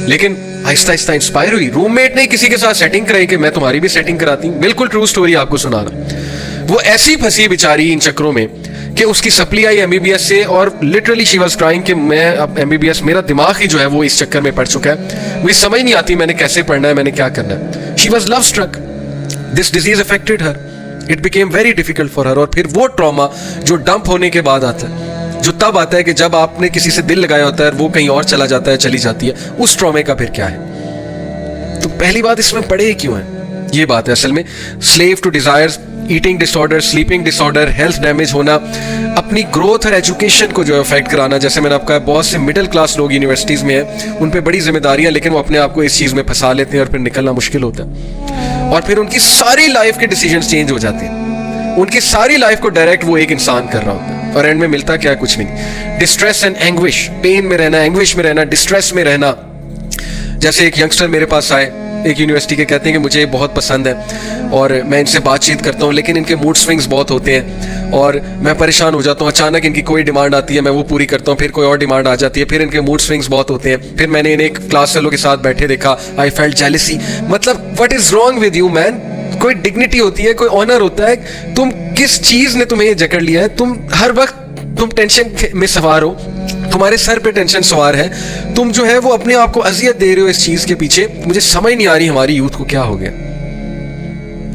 لیکن آہستہ آہستہ انسپائر ہوئی. روم میٹ نے کسی کے ساتھ سیٹنگ کرائی کہ میں تمہاری بھی سیٹنگ کراتی ہوں. بالکل ٹرو سٹوری آپ کو سنا رہا. وہ ایسی پھنسی بیچاری ان چکروں میں کہ اس کی سپلی آئی MBBS سے, اور لٹرلی شی واز کرائنگ کہ میں اب MBBS, میرا دماغ ہی جو ہے وہ اس چکر میں پڑ چکا ہے, مجھے سمجھ نہیں آتی میں نے کیسے پڑھنا ہے, میں نے کیا کرنا ہے. She was lovestruck. This disease affected her. It became very difficult for her. اور پھر وہ ٹراما جو ڈمپ ہونے کے بعد آتا ہے, جو تب آتا ہے کہ جب آپ نے کسی سے دل لگایا ہوتا ہے, وہ کہیں اور چلا جاتا ہے, چلی جاتی ہے, اس ٹرامے کا پھر کیا ہے. تو پہلی بات اس میں پڑے کیوں ہیں, یہ بات ہے اصل میں. Slave to desires, eating disorder, sleeping disorder, health damage ہونا, اپنی گروتھ اور ایجوکیشن کو جو ہے افیکٹ کرانا. جیسے میں نے آپ کا بہت سے مڈل کلاس لوگ یونیورسٹیز میں ہیں, ان پہ بڑی ذمہ داریاں, لیکن وہ اپنے آپ کو اس چیز میں پھنسا لیتے ہیں اور پھر نکلنا مشکل ہوتا ہے, اور پھر ان کی ساری لائف کے ڈیسیجنز چینج ہو جاتے ہیں. ان کی ساری لائف کو ڈائریکٹ وہ ایک انسان کر رہا ہوتا ہے, اور اینڈ میں ملتا کیا ہے, کچھ بھی نہیں. ڈسٹریس اینڈ اینگوش, پین میں رہنا, اینگوش میں رہنا, ڈسٹریس میں رہنا. جیسے ایک ینگسٹر میرے پاس آئے ایک یونیورسٹی کے, کہتے ہیں کہ مجھے بہت پسند ہے اور میں ان سے بات چیت کرتا ہوں, لیکن ان کے موڈ سوئنگز بہت ہوتے ہیں اور میں پریشان ہو جاتا ہوں. اچانک ان کی کوئی ڈیمانڈ آتی ہے, میں وہ پوری کرتا ہوں, پھر کوئی اور ڈیمانڈ آ جاتی ہے, پھر ان کے موڈ سوئنگز بہت ہوتے ہیں. پھر میں نے انہیں ایک کلاس فیلو کے ساتھ بیٹھے دیکھا, آئی فیلٹ جیلسی. مطلب what is wrong with you mean. کوئی ڈگنیٹی ہوتی ہے, کوئی آنر ہوتا ہے, تم کس چیز نے تمہیں جکڑ لیا ہے. تم ہر وقت تم ٹینشن میں سوار ہو, تمہارے سر پہ ٹینشن سوار ہے, تم جو ہے وہ اپنے آپ کو اذیت دے رہے ہو اس چیز کے پیچھے. مجھے سمجھ نہیں آ رہی ہماری یوتھ کو کیا ہو گیا.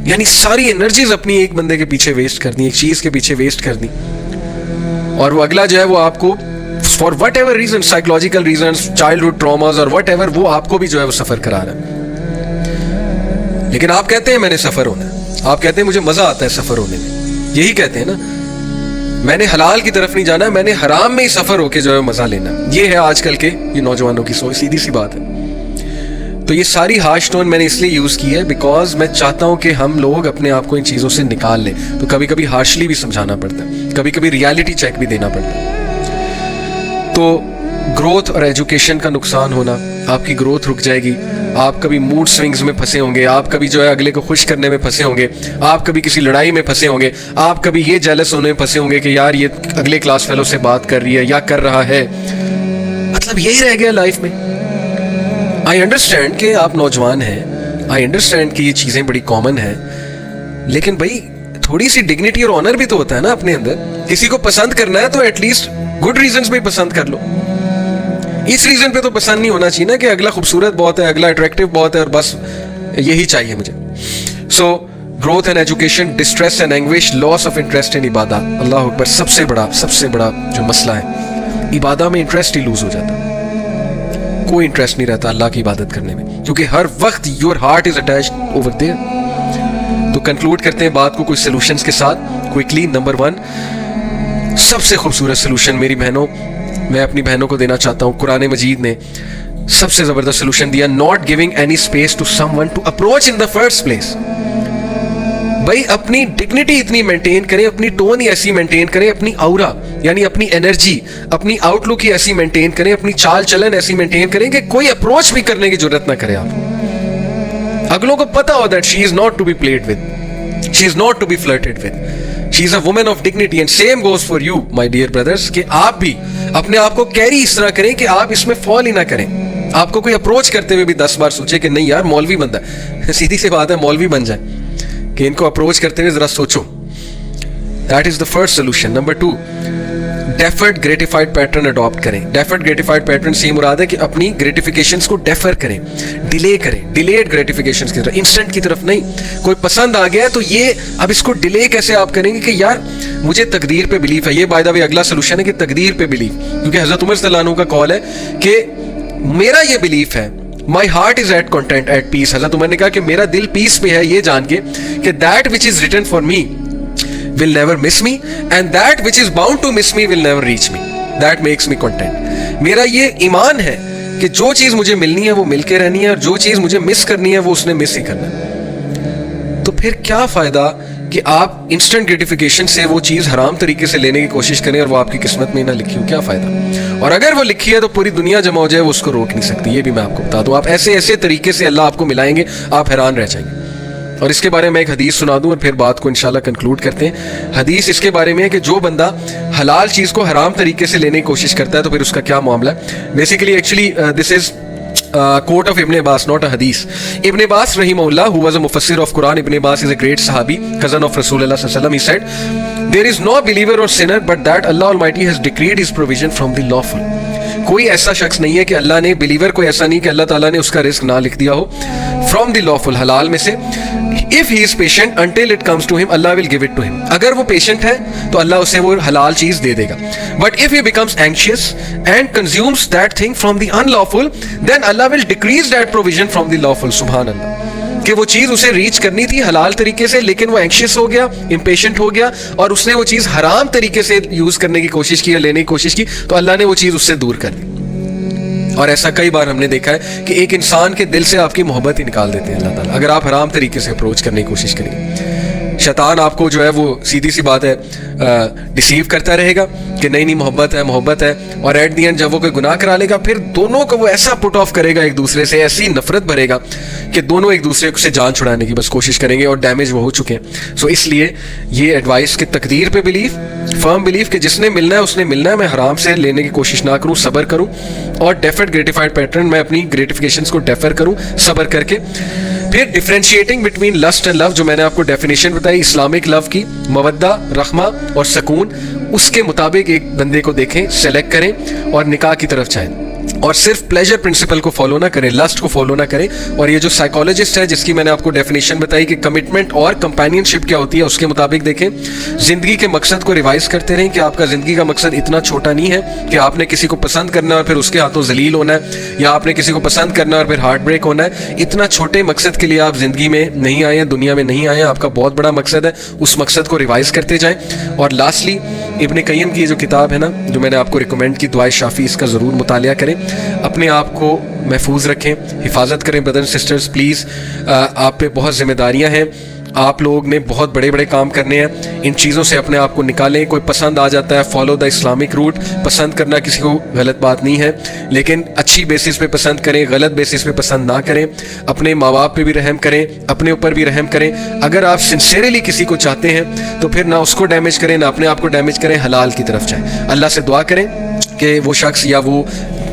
یعنی ساری انرجیز اپنی ایک بندے کے پیچھے ویسٹ کر دی, ایک چیز کے پیچھے ویسٹ کر دی, اور وہ اگلا جو ہے وہ آپ کو for what ever reason, psychological reasons, childhood traumas اور وٹ ایور, وہ آپ کو بھی جو ہے وہ سفر کرا رہا ہے. لیکن آپ کہتے ہیں میں نے سفر ہونا ہے, آپ کہتے ہیں مجھے مزہ آتا ہے سفر ہونے میں, یہی کہتے ہیں نا. میں نے حلال کی طرف نہیں جانا, میں نے حرام میں ہی سفر ہو کے جو ہے مزہ لینا. یہ ہے آج کل کے یہ نوجوانوں کی سوچ, سیدھی سی بات ہے. تو یہ ساری ہارش ٹون میں نے اس لیے یوز کی ہے بیکاز میں چاہتا ہوں کہ ہم لوگ اپنے آپ کو ان چیزوں سے نکال لیں. تو کبھی کبھی ہارشلی بھی سمجھانا پڑتا ہے, کبھی کبھی ریالٹی چیک بھی دینا پڑتا ہے. تو گروتھ اور ایجوکیشن کا نقصان ہونا, آپ کی گروتھ رک جائے گی. آپ کبھی موڈ سوئنگز میں پھنسے ہوں گے, آپ کبھی جو ہے اگلے کو خوش کرنے میں پھنسے ہوں گے, آپ کبھی کسی لڑائی میں پھنسے ہوں گے, آپ کبھی یہ جیلس ہونے میں پھنسے ہوں گے کہ یار یہ اگلے کلاس فیلو سے بات کر رہی ہے یا کر رہا ہے. مطلب یہی رہ گیا لائف میں. آئی انڈرسٹینڈ کہ آپ نوجوان ہیں, آئی انڈرسٹینڈ کہ یہ چیزیں بڑی کامن ہیں, لیکن بھائی تھوڑی سی ڈگنیٹی اور آنر بھی تو ہوتا ہے نا اپنے اندر. کسی کو پسند کرنا ہے تو ایٹ لیسٹ گڈ ریزنز میں پسند کر لو. اس ریزن پہ تو پسند نہیں ہونا چاہیے نا کہ اگلا خوبصورت بہت ہے, اگلا اٹریکٹیو بہت ہے اور بس یہی چاہیے مجھے. So growth and education, distress and anguish, loss of interest in عبادہ. اللہ اکبر, سب سے بڑا جو مسئلہ ہے, عبادہ میں انٹرسٹ ہی لوز ہو جاتا ہے. کوئی انٹرسٹ نہیں رہتا اللہ کی عبادت کرنے میں, کیونکہ ہر وقت your heart is attached over there. تو کنکلوڈ کرتے ہیں بات کو کچھ سولوشنز کے ساتھ کوئکلی. نمبر 1, سب سے خوبصورت سولوشن میری بہنوں, میں اپنی بہنوں کو دینا چاہتا ہوں, قرآن مجید نے سب سے زبردست سولوشن دیا, not giving any space to someone to approach in the first place. بھائی اپنی ڈگنیٹی اتنی مینٹین کریں, اپنی ٹون ہی ایسی مینٹین کریں, اپنی اورا یعنی اپنی انرجی, اپنی آؤٹ لک ہی ایسی مینٹین کریں, اپنی چال چلن ایسی مینٹین کریں کہ کوئی اپروچ بھی کرنے کی ضرورت نہ کرے آپ. اگلوں کو پتا ہو that she is not to be played with, she is not to be flirted with, she is a woman of dignity. And same goes for you my dear brothers, کہ آپ بھی اپنے آپ کو کیری اس طرح کریں کہ آپ اس میں فال ہی نہ کریں. آپ کو کوئی اپروچ کرتے ہوئے بھی 10 بار سوچے کہ نہیں یار مولوی بندہ ہے, سیدھی سی بات ہے مولوی بن جائے, کہ ان کو اپروچ کرتے ہوئے ذرا سوچو. That is the first solution. Number 2, deferred gratified pattern adopt کریں. ڈیفرڈ گریٹیفائڈ پیٹرن سے یہ مراد ہے کہ اپنی گریٹیفیکیشنز کو ڈیفر کریں, ڈیلے کریں, ڈیلیڈ گریٹیفیکیشنز کی طرف, انسٹنٹ کی طرف نہیں. کوئی پسند آ گیا تو یہ اب اس کو ڈیلے کیسے آپ کریں گے کہ یار مجھے تقدیر پہ بلیف ہے. یہ بائی دا وے اگلا سولوشن ہے کہ تقدیر پہ بلیف, کیونکہ حضرت عمر صلی اللہ عنہ کا قول ہے کہ میرا یہ بلیف ہے, my heart is at content at peace. حضرت عمر نے کہا کہ میرا دل پیس پہ ہے یہ جان کے کہ that which is written for me will never miss me and that which is bound to miss me will never reach me. That makes me content. میرا یہ ایمان ہے کہ جو چیز مجھے ملنی ہے وہ مل کے رہنی ہے, اور جو چیز مجھے مس کرنی ہے وہ اس نے مس ہی کرنا ہے. تو پھر کیا فائدہ کہ آپ انسٹنٹ گریٹیفیکیشن سے وہ چیز حرام طریقے سے لینے کی کوشش کریں اور وہ آپ کی قسمت میں نہ لکھی ہو, کیا فائدہ؟ اور اگر وہ لکھی ہے تو پوری دنیا جمع ہو جائے, وہ اس کو روک نہیں سکتی. یہ بھی میں آپ کو بتا دوں, آپ ایسے طریقے سے اللہ آپ کو ملائیں گے, آپ حیران رہ جائیں گے. اور اس کے بارے میں ایک حدیث سنا دوں اور پھر بات کو انشاءاللہ کنکلوڈ کرتے ہیں. حدیث اس کے بارے میں ہے کہ جو بندہ حلال چیز کو حرام طریقے سے لینے کی کوشش کرتا ہے تو پھر اس کا کیا معاملہ ہے. Basically actually this is quote of Ibn Abbas, not a hadith. Ibn Abbas rahimahullah, who was a mufassir of Quran, Ibn Abbas is a great sahabi, cousin of Rasulullah sallallahu alaihi wasallam. He said, there is no believer or sinner but that Allah Almighty has decreed his provision from the lawful. کوئی ایسا شخص نہیں ہے کہ اللہ نے believer کو ایسا نہیں کہ اللہ تعالیٰ نے اس کا رزق نہ لکھ دیا ہو فرام دی lawful, حلال میں سے. if he is patient until it comes to him, Allah will give it to him. اگر وہ پیشنٹ ہے تو اللہ اسے وہ حلال چیز دے دے گا. but if he becomes anxious and consumes that thing from the unlawful, then Allah will decrease that provision from the lawful. سبحان اللہ. کہ وہ چیز اسے ریچ کرنی تھی حلال طریقے سے, لیکن وہ اینکشیس ہو گیا, امپیشنٹ ہو گیا, اور اس نے وہ چیز حرام طریقے سے یوز کرنے کی کوشش کی یا لینے کی کوشش کی, تو اللہ نے وہ چیز اس سے دور کر دی. اور ایسا کئی بار ہم نے دیکھا ہے کہ ایک انسان کے دل سے آپ کی محبت ہی نکال دیتے ہیں اللہ تعالیٰ, اگر آپ حرام طریقے سے اپروچ کرنے کی کوشش کریں. شیطان آپ کو جو ہے وہ سیدھی سی بات ہے ڈیسیو کرتا رہے گا کہ نہیں نہیں محبت ہے محبت ہے, اور ایٹ دی اینڈ جب وہ کوئی گناہ کرا لے گا پھر دونوں کو وہ ایسا پٹ آف کرے گا ایک دوسرے سے, ایسی نفرت بھرے گا کہ دونوں ایک دوسرے سے جان چھڑانے کی بس کوشش کریں گے, اور ڈیمیج وہ ہو چکے ہیں. سو اس لیے یہ ایڈوائس کہ تقدیر پہ بلیف, فرم بلیف کہ جس نے ملنا ہے اس نے ملنا ہے, میں حرام سے لینے کی کوشش نہ کروں, صبر کروں, اور ڈیفرڈ گریٹیفائڈ پیٹرن, میں اپنی گریٹیفیکیشنس کو ڈیفر کروں صبر کر کے. پھر ڈیفرینشیٹنگ بٹوین لسٹ اینڈ لو, جو میں نے آپ کو ڈیفینیشن بتائی اسلامک لو کی, مودہ, رحمہ اور سکون, اس کے مطابق ایک بندے کو دیکھیں, سلیکٹ کریں اور نکاح کی طرف جائیں, اور صرف پلیجر پرنسپل کو فالو نہ کریں, لسٹ کو فالو نہ کریں. اور یہ جو سائیکالوجسٹ ہے جس کی میں نے آپ کو ڈیفینیشن بتائی کہ کمٹمنٹ اور کمپینین شپ کیا ہوتی ہے, اس کے مطابق دیکھیں. زندگی کے مقصد کو ریوائز کرتے رہیں کہ آپ کا زندگی کا مقصد اتنا چھوٹا نہیں ہے کہ آپ نے کسی کو پسند کرنا ہے اور پھر اس کے ہاتھوں ذلیل ہونا ہے, یا آپ نے کسی کو پسند کرنا ہے اور پھر ہارٹ بریک ہونا ہے. اتنا چھوٹے مقصد کے لیے آپ زندگی میں نہیں آئے ہیں, دنیا میں نہیں آئے ہیں, آپ کا بہت بڑا مقصد ہے, اس مقصد کو ریوائز کرتے جائیں. اور لاسٹلی ابن قیم کی جو کتاب ہے نا, جو میں نے آپ کو ریکمینڈ کی, دعائے شافی, اس کا ضرور مطالعہ کریں. اپنے آپ کو محفوظ رکھیں, حفاظت کریں. بردر سسٹرز پلیز, آپ پہ بہت ذمہ داریاں ہیں, آپ لوگ نے بہت بڑے بڑے کام کرنے ہیں, ان چیزوں سے اپنے آپ کو نکالیں. کوئی پسند آ جاتا ہے, فالو دا اسلامک روٹ. پسند کرنا کسی کو غلط بات نہیں ہے, لیکن اچھی بیسس پہ پسند کریں, غلط بیسس پہ پسند نہ کریں. اپنے ماں باپ پہ بھی رحم کریں, اپنے اوپر بھی رحم کریں. اگر آپ سنسیئرلی کسی کو چاہتے ہیں تو پھر نہ اس کو ڈیمیج کریں نہ اپنے آپ کو ڈیمیج کریں, حلال کی طرف جائیں. اللہ سے دعا کریں کہ وہ شخص یا وہ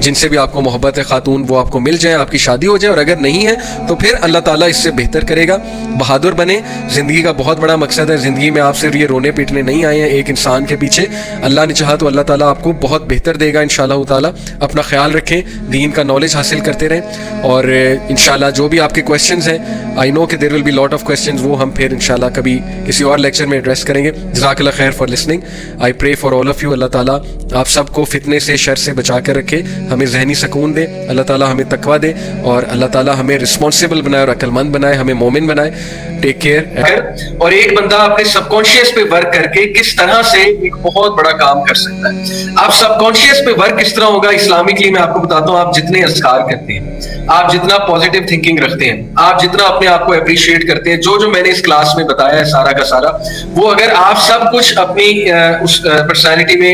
جن سے بھی آپ کو محبت ہے خاتون, وہ آپ کو مل جائیں, آپ کی شادی ہو جائے. اور اگر نہیں ہے تو پھر اللہ تعالیٰ اس سے بہتر کرے گا. بہادر بنے, زندگی کا بہت بڑا مقصد ہے. زندگی میں آپ صرف یہ رونے پیٹنے نہیں آئے ہیں ایک انسان کے پیچھے. اللہ نے چاہا تو اللہ تعالیٰ آپ کو بہت بہتر دے گا انشاءاللہ تعالیٰ. اپنا خیال رکھیں, دین کا نالج حاصل کرتے رہیں, اور انشاءاللہ جو بھی آپ کے کویشچنز ہیں, آئی نو کہ there will be lot of questions, وہ ہم پھر انشاءاللہ کبھی کسی اور لیکچر میں ایڈریس کریں گے. جزاک اللہ خیر for listening. I pray for all of you. اللہ تعالیٰ آپ سب کو فتنے سے, شر سے بچا کر رکھے, ہمیں ذہنی سکون دے, اللہ تعالیٰ ہمیں تقویٰ دے, اور اللہ تعالیٰ ہمیں رسپانسبل بنائے اور عقل مند بنائے, ہمیں مومن بنائے. Take care. اور ایک بندہ اپنے سب کانشیس پہ ورک کر کے کس طرح سے ایک بہت بڑا کام کر سکتا ہے. آپ سب کانشیس پہ ورک کس طرح ہوگا اسلامکلی میں آپ کو بتاتا ہوں. آپ جتنے اذکار کرتے ہیں, آپ جتنا پازیٹیو تھنکنگ رکھتے ہیں, آپ جتنا اپنے آپ کو اپریشیٹ کرتے ہیں, جو میں نے اس کلاس میں بتایا ہے سارا کا سارا, وہ اگر آپ سب کچھ اپنی اس پرسنالٹی میں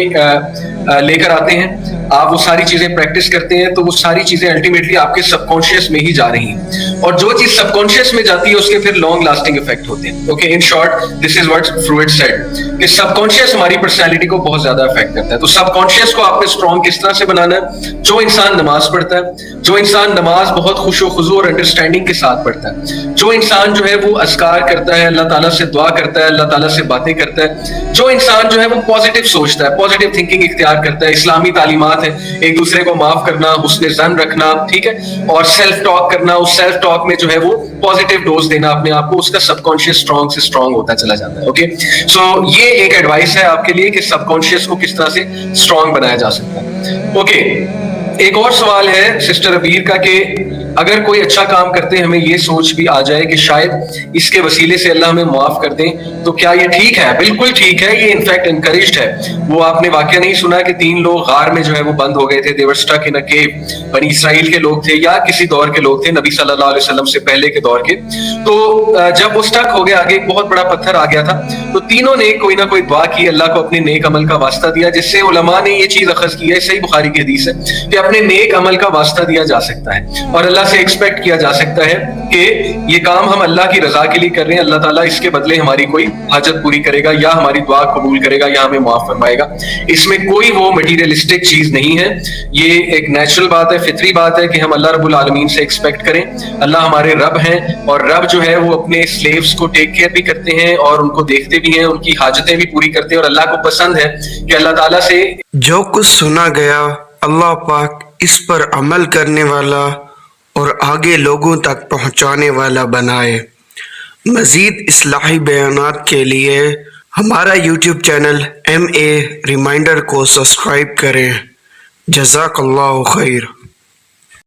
لے کر آتے ہیں, آپ وہ ساری چیزیں پریکٹس کرتے ہیں, تو وہ ساری چیزیں الٹیمیٹلی آپ کے سب کانشیس میں ہی جا رہی ہیں, اور جو چیز سب کانشیس میں جاتی ہے اس کے پھر لانگ لاسٹنگ افیکٹ ہوتے ہیں. Okay, in short this is what Freud said کہ سب کانشیس ہماری پرسنالٹی کو بہت زیادہ افیکٹ کرتا ہے. تو سب کانشیس کو آپ نے اسٹرانگ کس طرح سے بنانا ہے. جو انسان نماز پڑھتا ہے, جو انسان نماز بہت خوش و خضوع اور انڈرسٹینڈنگ کے ساتھ پڑھتا ہے, جو انسان جو ہے وہ اذکار کرتا ہے, اللہ تعالیٰ سے دعا کرتا ہے, اللہ تعالیٰ سے باتیں کرتا ہے, جو انسان جو ہے وہ پازیٹیو سوچتا ہے, پازیٹیو تھنکنگ اختیار کرتا ہے, اسلامی تعلیمات ہے, ایک دوسرے کو معاف کرنا, حسن ظن رکھنا, ٹھیک ہے, اور سیلف ٹاک کرنا, اس سیلف ٹاک میں جو ہے وہ پازیٹیو ڈوز دینا اپنے آپ کو, اس کا سب کانشیس اسٹرانگ سے اسٹرانگ ہوتا چلا جاتا ہے. اوکے, سو یہ ایک ایڈوائس ہے آپ کے لیے کہ سب کانشیس کو کس طرح سے اسٹرانگ بنایا جا سکتا ہے. اوکے, ایک اور سوال ہے سسٹر ابیر کا کہ اگر کوئی اچھا کام کرتے ہمیں یہ سوچ بھی آ جائے کہ شاید اس کے وسیلے سے اللہ ہمیں معاف کر دیں, تو کیا یہ ٹھیک ہے؟ بالکل ٹھیک ہے, یہ انفیکٹ انکریجڈ ہے. وہ آپ نے واقعہ نہیں سنا کہ 3 لوگ غار میں جو ہے وہ بند ہو گئے تھے, they were stuck in a cave. بنی اسرائیل کے لوگ تھے یا کسی دور کے لوگ تھے, نبی صلی اللہ علیہ وسلم سے پہلے کے دور کے. تو جب وہ اسٹک ہو گیا, آگے ایک بہت بڑا پتھر آ گیا تھا, تو تینوں نے کوئی نہ کوئی دعا کی, اللہ کو اپنے نیک عمل کا واسطہ دیا, جس سے علماء نے یہ چیز اخذ کی ہے, صحیح بخاری کی حدیث ہے کہ اپنے نیک عمل کا واسطہ دیا جا سکتا ہے, اور اللہ سے ایکسپیکٹ کیا جا سکتا ہے کہ یہ کام ہم اللہ کی رضا کے لیے کر رہے ہیں, اللہ تعالیٰ اس کے بدلے ہماری کوئی حاجت پوری کرے گا یا ہماری دعا قبول کرے گا یا ہمیں معاف فرمائے گا. اس میں کوئی وہ مٹیریلسٹک چیز نہیں ہے, یہ ایک نیچرل بات ہے, فطری بات ہے کہ ہم اللہ رب العالمین سے ایکسپیکٹ کریں. اللہ ہمارے رب ہیں اور رب جو ہے وہ اپنے سلیوز کو ٹیک کیئر بھی کرتے ہیں اور ان کو دیکھتے بھی ہیں, ان کی حاجتیں بھی پوری کرتے ہیں, اور اللہ کو پسند ہے کہ اللہ تعالیٰ سے جو کچھ سنا گیا اللہ پاک اس پر عمل کرنے والا اور آگے لوگوں تک پہنچانے والا بنائے. مزید اصلاحی بیانات کے لیے ہمارا یوٹیوب چینل MA ریمائنڈر کو سبسکرائب کریں. جزاک اللہ خیر.